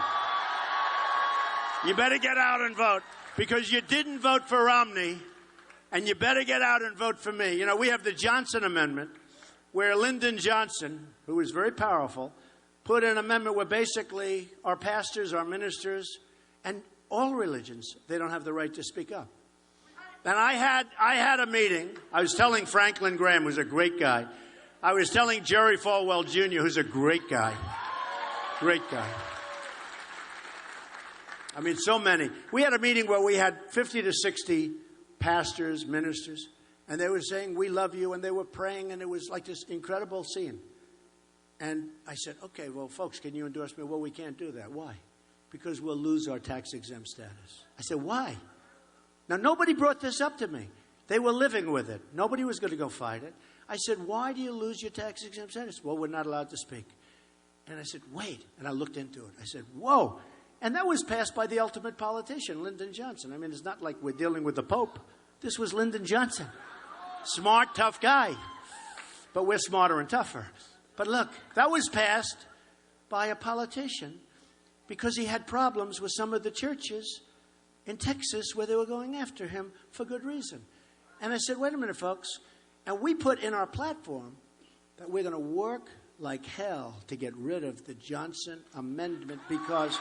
You better get out and vote, because you didn't vote for Romney, and you better get out and vote for me. You know, we have the Johnson Amendment, where Lyndon Johnson, who is very powerful, put an amendment where basically our pastors, our ministers, and all religions, they don't have the right to speak up. And I had a meeting. I was telling Franklin Graham, who's a great guy. I was telling Jerry Falwell Jr., who's a great guy. Great guy. I mean, so many. We had a meeting where we had 50 to 60 pastors, ministers, and they were saying, we love you, and they were praying, and it was like this incredible scene. And I said, okay, well, folks, can you endorse me? Well, we can't do that. Why? Because we'll lose our tax-exempt status. I said, why? Now, nobody brought this up to me. They were living with it. Nobody was going to go fight it. I said, why do you lose your tax-exempt status? Well, we're not allowed to speak. And I said, wait. And I looked into it. I said, whoa. And that was passed by the ultimate politician, Lyndon Johnson. I mean, it's not like we're dealing with the Pope. This was Lyndon Johnson. Smart, tough guy. But we're smarter and tougher. But look, that was passed by a politician because he had problems with some of the churches in Texas where they were going after him for good reason. And I said, wait a minute, folks. And we put in our platform that we're going to work like hell to get rid of the Johnson Amendment because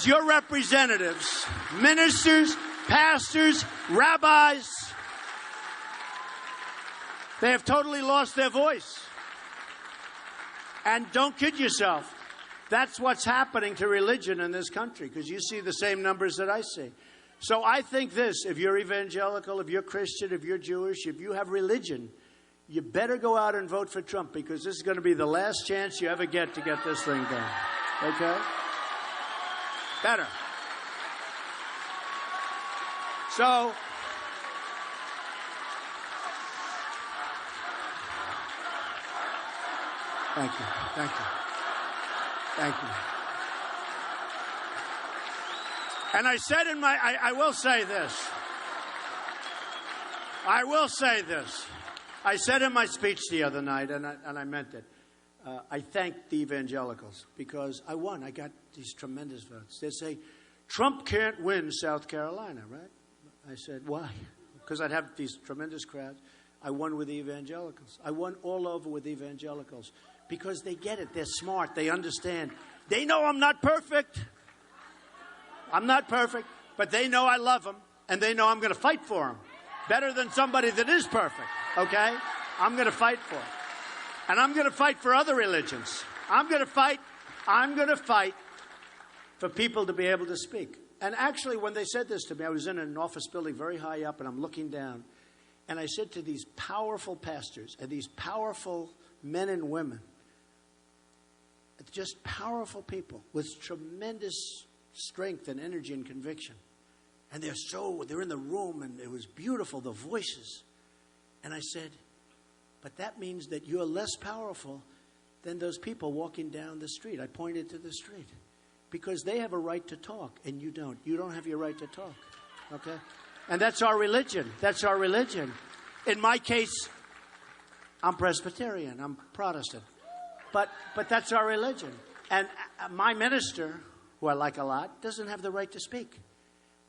your representatives, ministers, pastors, rabbis, they have totally lost their voice. And don't kid yourself. That's what's happening to religion in this country because you see the same numbers that I see. So I think this, if you're evangelical, if you're Christian, if you're Jewish, if you have religion, you better go out and vote for Trump because this is going to be the last chance you ever get to get this thing done. Okay? Better. So, thank you. Thank you. Thank you. And I said in my, I will say this. I will say this. I said in my speech the other night, and I meant it. I thanked the evangelicals because I won. I got these tremendous votes. They say, Trump can't win South Carolina, right? I said, why? Because I'd have these tremendous crowds. I won with the evangelicals. I won all over with evangelicals because they get it. They're smart. They understand. They know I'm not perfect. I'm not perfect, but they know I love them, and they know I'm going to fight for them. Better than somebody that is perfect, okay? I'm going to fight for them. And I'm going to fight for other religions. I'm going to fight for people to be able to speak. And actually, when they said this to me, I was in an office building very high up, and I'm looking down. And I said to these powerful pastors and these powerful men and women, just powerful people with tremendous strength and energy and conviction. And they're in the room, and it was beautiful, the voices. And I said, but that means that you're less powerful than those people walking down the street. I pointed to the street. Because they have a right to talk, and you don't. You don't have your right to talk, okay? And that's our religion. That's our religion. In my case, I'm Presbyterian. I'm Protestant. But that's our religion. And my minister, who I like a lot, doesn't have the right to speak.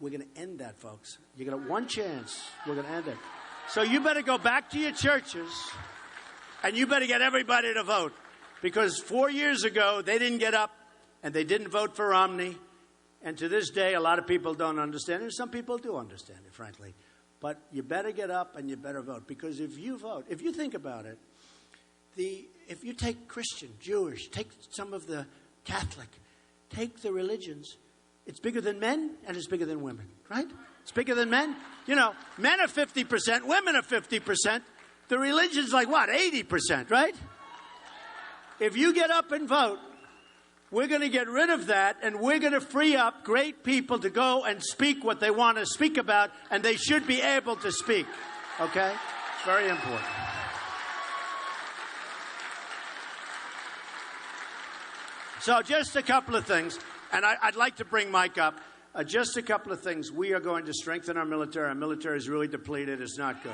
We're going to end that, folks. You got one chance. We're going to end it. So you better go back to your churches, and you better get everybody to vote. Because 4 years ago, they didn't get up, and they didn't vote for Romney. And to this day, a lot of people don't understand it. And some people do understand it, frankly. But you better get up, and you better vote. Because if you vote, if you think about it, if you take Christian, Jewish, take some of the Catholic, take the religions, it's bigger than men and it's bigger than women, right? It's bigger than men. You know, men are 50%, women are 50%. The religion's like what, 80%, right? If you get up and vote, we're going to get rid of that, and we're going to free up great people to go and speak what they want to speak about, and they should be able to speak, okay? It's very important. So just a couple of things, and I'd like to bring Mike up. Just a couple of things. We are going to strengthen our military. Our military is really depleted. It's not good.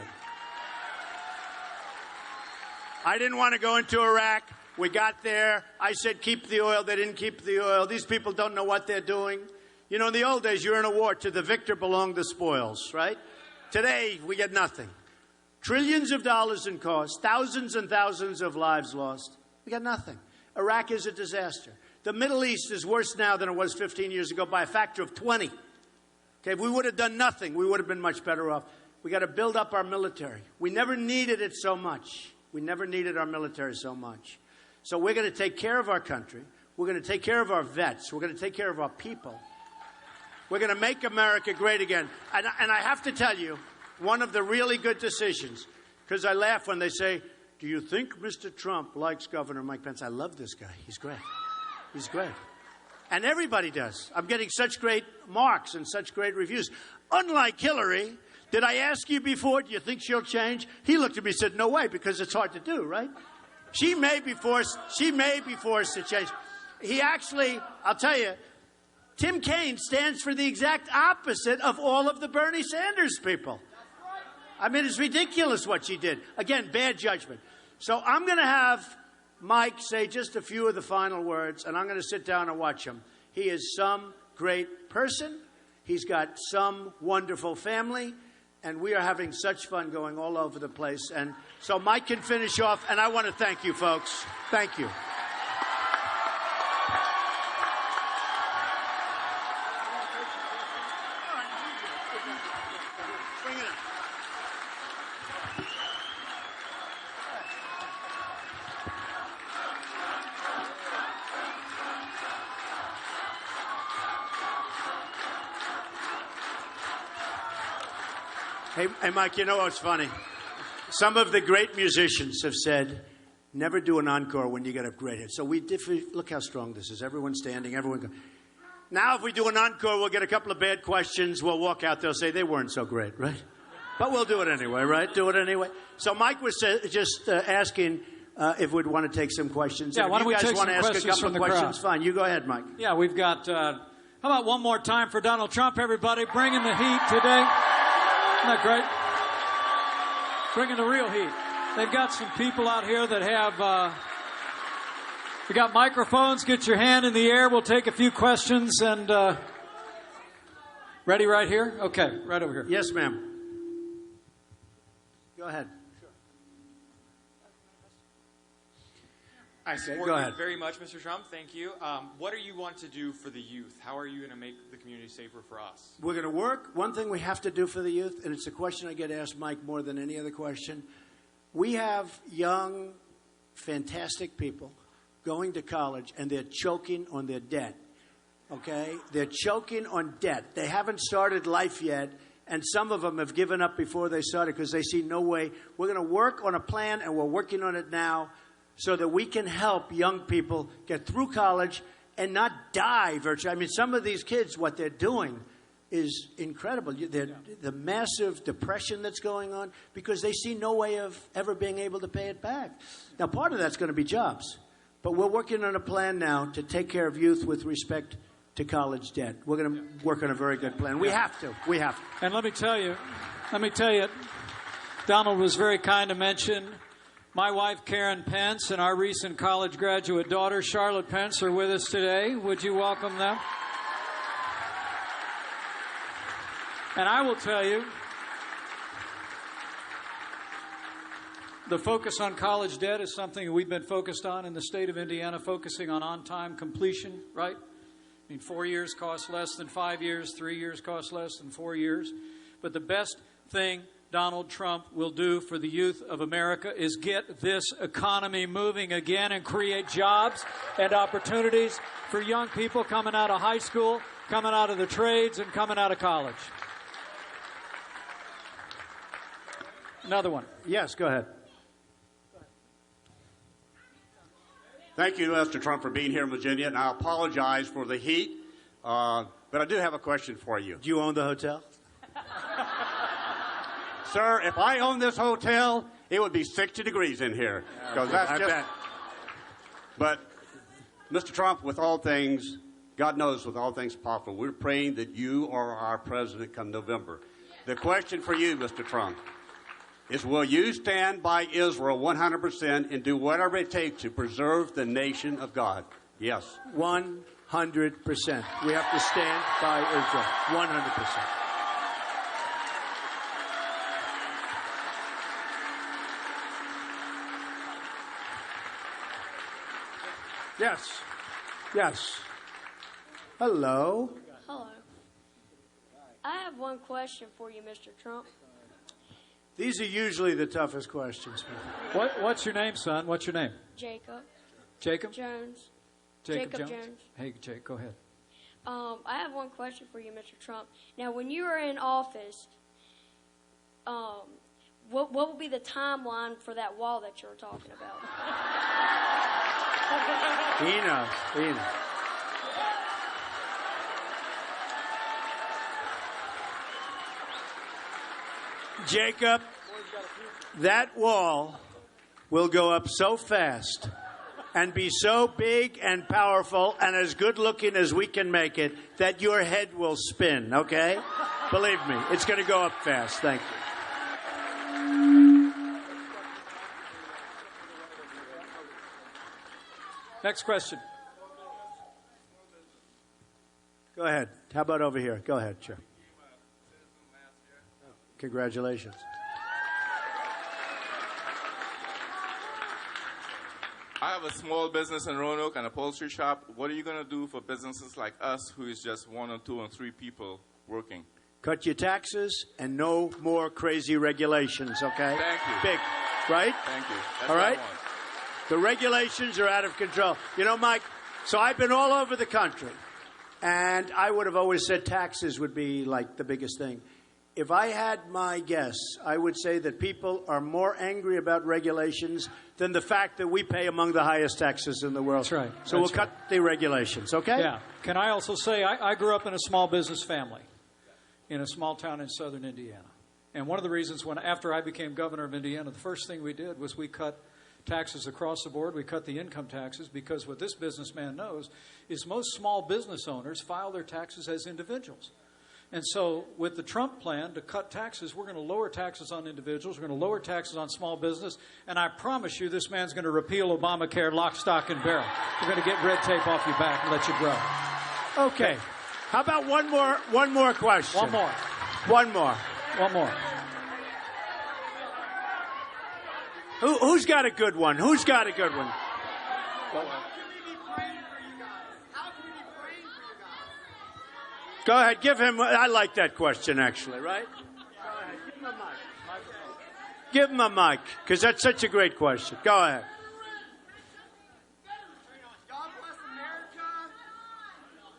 I didn't want to go into Iraq. We got there. I said, keep the oil. They didn't keep the oil. These people don't know what they're doing. You know, in the old days, you're in a war. To the victor belong the spoils, right? Today, we get nothing. Trillions of dollars in cost. Thousands and thousands of lives lost. We got nothing. Iraq is a disaster. The Middle East is worse now than it was 15 years ago by a factor of 20. Okay, if we would have done nothing, we would have been much better off. We got to build up our military. We never needed it so much. We never needed our military so much. So we're going to take care of our country. We're going to take care of our vets. We're going to take care of our people. We're going to make America great again. And I have to tell you, one of the really good decisions, because I laugh when they say, do you think Mr. Trump likes Governor Mike Pence? I love this guy. He's great. He's great. And everybody does. I'm getting such great marks and such great reviews. Unlike Hillary, did I ask you before, do you think she'll change? He looked at me and said, no way, because it's hard to do, right? She may be forced to change. He actually, I'll tell you, Tim Kaine stands for the exact opposite of all of the Bernie Sanders people. I mean, it's ridiculous what she did. Again, bad judgment. So I'm going to have Mike say just a few of the final words, and I'm going to sit down and watch him. He is some great person. He's got some wonderful family, and we are having such fun going all over the place. And so Mike can finish off, and I want to thank you, folks. Thank you. Hey, Mike, you know what's funny? Some of the great musicians have said, never do an encore when you get a great hit. So look how strong this is. Everyone's standing, everyone go. Now if we do an encore, we'll get a couple of bad questions. We'll walk out there and say, they weren't so great, right? But we'll do it anyway, right? Do it anyway. So Mike was just asking if we'd want to take some questions. Yeah, and why don't we take some questions ask a couple from of the questions, crowd? fine. You go ahead, Mike. Yeah, we've got, how about one more time for Donald Trump, everybody? Bringing the heat today. Isn't that great? Bringing the real heat. They've got some people out here that have, we got microphones. Get your hand in the air. We'll take a few questions. And ready right here? Okay, right over here. Yes, ma'am. Go ahead. I support Go you ahead. very much, Mr. Trump. Thank you. What do you want to do for the youth? How are you going to make the community safer for us? We're going to work. One thing we have to do for the youth, and it's a question I get asked, Mike, more than any other question. We have young, fantastic people going to college, and they're choking on their debt. Okay? They're choking on debt. They haven't started life yet, and some of them have given up before they started because they see no way. We're going to work on a plan, and we're working on it now, so that we can help young people get through college and not die virtually. I mean, some of these kids, what they're doing is incredible. The massive depression that's going on because they see no way of ever being able to pay it back. Now, part of that's going to be jobs. But we're working on a plan now to take care of youth with respect to college debt. We're going to work on a very good plan. We have to. We have to. And let me tell you, Donald was very kind to mention my wife, Karen Pence, and our recent college graduate daughter, Charlotte Pence, are with us today. Would you welcome them? And I will tell you, the focus on college debt is something we've been focused on in the state of Indiana, focusing on-time completion, right? I mean, 4 years costs less than 5 years, 3 years costs less than 4 years. But the best thing Donald Trump will do for the youth of America is get this economy moving again and create jobs and opportunities for young people coming out of high school, coming out of the trades, and coming out of college. Another one. Yes, go ahead. Thank you, Mr. Trump, for being here in Virginia, and I apologize for the heat, but I do have a question for you. Do you own the hotel? Sir, if I owned this hotel, it would be 60 degrees in here. Because that's just. But, Mr. Trump, with all things, God knows with all things possible, we're praying that you are our president come November. The question for you, Mr. Trump, is will you stand by Israel 100% and do whatever it takes to preserve the nation of God? Yes. 100%. We have to stand by Israel. 100%. Yes. Yes. Hello. Hello. I have one question for you, Mr. Trump. These are usually the toughest questions. What's your name, son? What's your name? Jacob. Jacob? Jones. Jacob Jones? Hey, Jake, go ahead. I have one question for you, Mr. Trump. Now, when you were in office, what will be the timeline for that wall that you were talking about? He knows. Jacob, that wall will go up so fast and be so big and powerful and as good looking as we can make it that your head will spin, okay? Believe me, it's going to go up fast. Thank you. Next question. Go ahead. How about over here? Go ahead, sure. Congratulations. I have a small business in Roanoke, an upholstery shop. What are you going to do for businesses like us who is just 1 or 2 or 3 people working? Cut your taxes and no more crazy regulations, okay? Thank you. Big, right? Thank you. That's All what I right? want. The regulations are out of control. You know, Mike, so I've been all over the country, and I would have always said taxes would be like the biggest thing. If I had my guess, I would say that people are more angry about regulations than the fact that we pay among the highest taxes in the world. That's right. So we'll cut the regulations, okay? Yeah. Can I also say I grew up in a small business family in a small town in southern Indiana. And one of the reasons after I became governor of Indiana, the first thing we did was we cut taxes across the board. We cut the income taxes because what this businessman knows is most small business owners file their taxes as individuals. And so with the Trump plan to cut taxes, we're going to lower taxes on individuals. We're going to lower taxes on small business. And I promise you this man's going to repeal Obamacare lock, stock, and barrel. We're going to get red tape off your back and let you grow. Okay. How about one more question? One more. One more. One more. Who's got a good one? Who's got a good one? Go ahead, give him. I like that question, actually, right? Go ahead, give him a mic. Give him a mic, because that's such a great question. Go ahead. God bless America.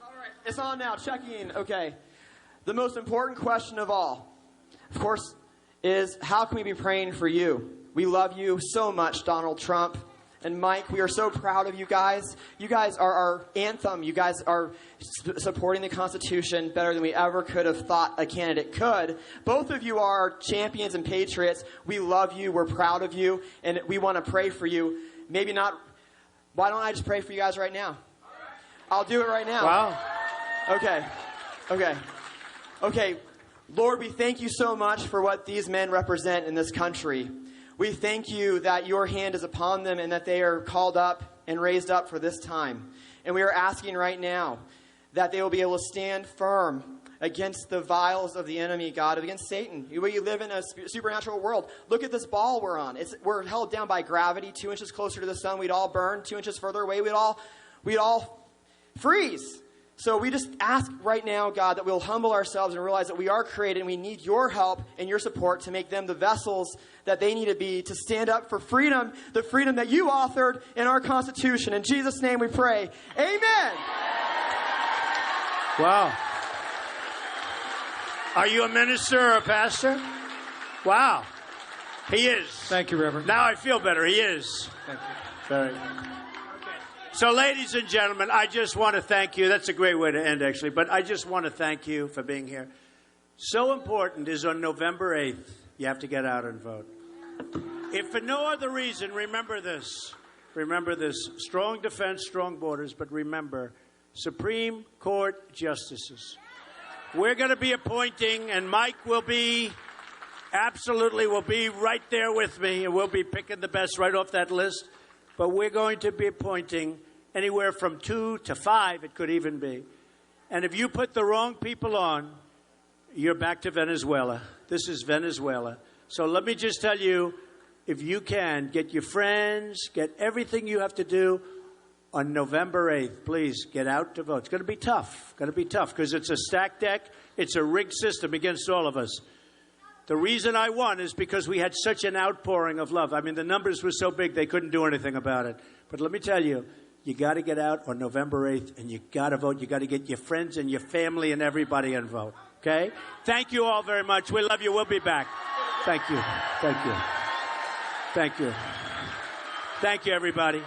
All right, it's on now. Checking. Okay. The most important question of all, of course, is how can we be praying for you? We love you so much, Donald Trump. And Mike, we are so proud of you guys. You guys are our anthem. You guys are supporting the Constitution better than we ever could have thought a candidate could. Both of you are champions and patriots. We love you. We're proud of you. And we want to pray for you. Maybe not. Why don't I just pray for you guys right now? I'll do it right now. Wow. Okay. Lord, we thank you so much for what these men represent in this country. We thank you that your hand is upon them and that they are called up and raised up for this time. And we are asking right now that they will be able to stand firm against the vials of the enemy, God, against Satan. We live in a supernatural world. Look at this ball we're on. We're held down by gravity. 2 inches closer to the sun, we'd all burn. 2 inches further away, we'd all freeze. So we just ask right now, God, that we'll humble ourselves and realize that we are created and we need your help and your support to make them the vessels that they need to be to stand up for freedom, the freedom that you authored in our Constitution. In Jesus' name we pray. Amen. Wow. Are you a minister or a pastor? Wow. He is. Thank you, Reverend. Now I feel better. He is. Thank you. Very. So, ladies and gentlemen, I just want to thank you. That's a great way to end, actually. But I just want to thank you for being here. So important is on November 8th, you have to get out and vote. If for no other reason, remember this. Remember this. Strong defense, strong borders. But remember, Supreme Court justices. We're going to be appointing, and Mike will be right there with me. And we'll be picking the best right off that list. But we're going to be appointing anywhere from 2 to 5, it could even be. And if you put the wrong people on, you're back to Venezuela. This is Venezuela. So let me just tell you, if you can, get your friends, get everything you have to do on November 8th. Please get out to vote. It's going to be tough. Because it's a stacked deck. It's a rigged system against all of us. The reason I won is because we had such an outpouring of love. I mean, the numbers were so big they couldn't do anything about it. But let me tell you, you got to get out on November 8th, and you got to vote. You got to get your friends and your family and everybody and vote. Okay? Thank you all very much. We love you. We'll be back. Thank you. Thank you. Thank you. Thank you, everybody.